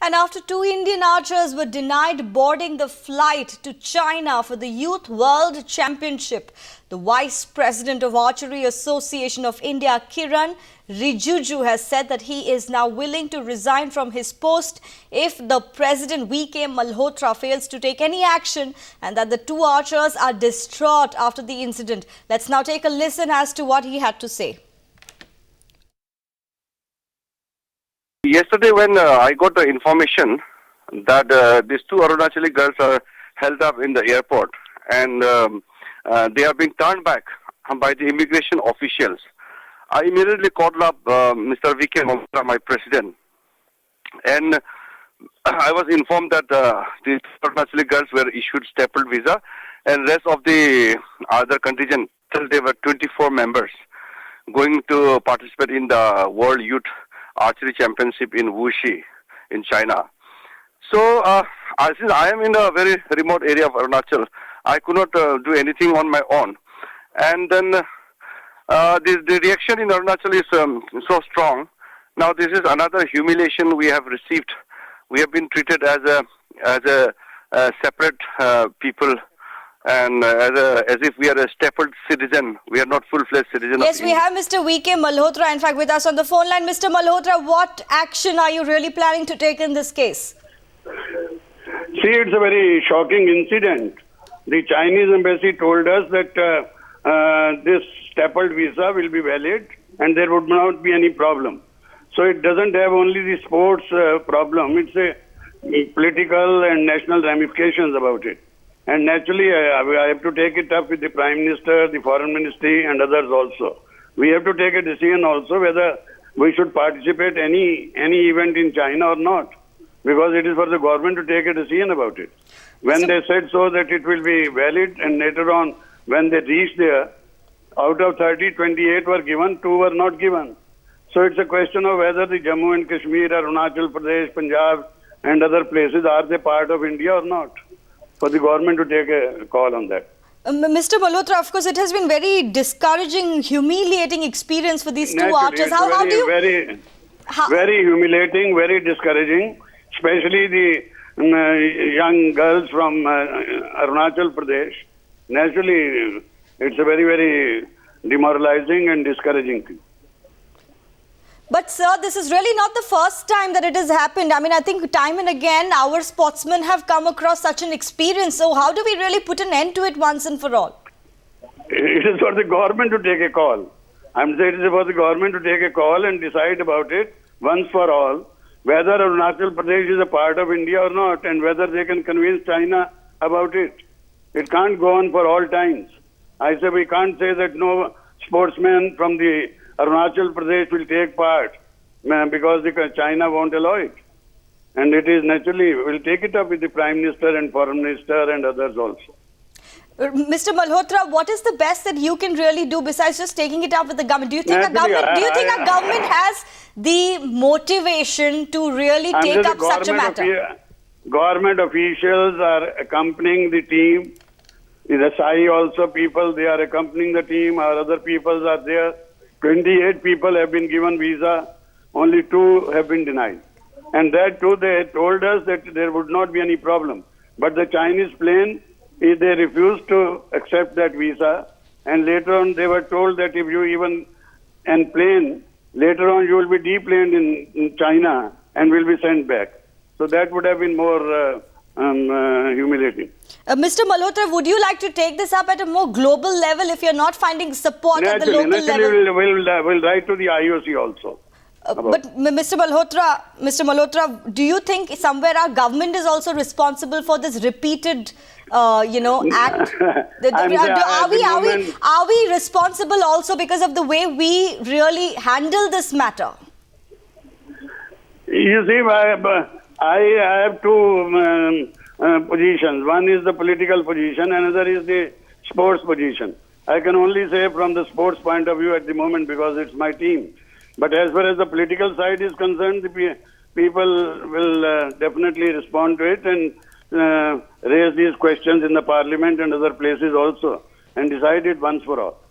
And after two Indian archers were denied boarding the flight to China for the Youth World Championship, the Vice President of Archery Association of India, Kiran Rijiju, has said that he is now willing to resign from his post if the President V.K. Malhotra fails to take any action, and that the two archers are distraught after the incident. Let's now take a listen as to what he had to say. Yesterday when I got the information that these two Arunachali girls are held up in the airport and they are being turned back by the immigration officials, I immediately called up Mr. V.K. Malhotra, my president, and I was informed that the Arunachali girls were issued stapled visa, and rest of the other contingent, they were 24 members going to participate in the World Youth Archery Championship in Wuxi in China. So since I am in a very remote area of Arunachal, I could not do anything on my own. And then the reaction in Arunachal is so strong. Now this is another humiliation we have received. We have been treated as a separate people, and as if we are a stapled citizen. We are not full-fledged citizen. Yes, we have Mr. V.K. Malhotra, in fact, with us on the phone line. Mr. Malhotra, what action are you really planning to take in this case? See, it's a very shocking incident. The Chinese embassy told us that this stapled visa will be valid and there would not be any problem. So it doesn't have only the sports problem. It's a political and national ramifications about it. And naturally, I have to take it up with the Prime Minister, the Foreign Ministry and others also. We have to take a decision also whether we should participate any event in China or not. Because it is for the government to take a decision about it. When they said so that it will be valid, and later on when they reached there, out of 30, 28 were given, 2 were not given. So it's a question of whether the Jammu and Kashmir, Arunachal Pradesh, Punjab and other places, are they part of India or not? For the government to take a call on that. Mr. Malhotra, of course, it has been very discouraging, humiliating experience for these two archers. How do you... Very humiliating, very discouraging, especially the young girls from Arunachal Pradesh. Naturally, it's a very, very demoralizing and discouraging thing. But sir, this is really not the first time that it has happened. I mean, I think time and again our sportsmen have come across such an experience. So how do we really put an end to it once and for all? It is for the government to take a call. I'm saying it is for the government to take a call and decide about it once for all, whether Arunachal Pradesh is a part of India or not, and whether they can convince China about it. It can't go on for all times. I say we can't say that no sportsman from the Arunachal Pradesh will take part because China won't allow it. And it is naturally, we'll take it up with the Prime Minister and Foreign Minister and others also. Mr. Malhotra, what is the best that you can really do besides just taking it up with the government? Do you think our government has the motivation to really take up such a matter? Government officials are accompanying the team. The SAI also people, they are accompanying the team. Our other peoples are there. 28 people have been given visa. Only 2 have been denied. And that too, they told us that there would not be any problem. But the Chinese plane, they refused to accept that visa. And later on, they were told that if you even plane, later on you will be deplaned in China and will be sent back. So that would have been more humiliating. Mr. Malhotra, would you like to take this up at a more global level if you're not finding support at the local level? We'll write to the IOC also. But Mr. Malhotra, do you think somewhere our government is also responsible for this repeated, act? Are we responsible also because of the way we really handle this matter? You see, I have 2 positions. One is the political position, another is the sports position. I can only say from the sports point of view at the moment because it's my team. But as far as the political side is concerned, the people will definitely respond to it and raise these questions in the parliament and other places also and decide it once for all.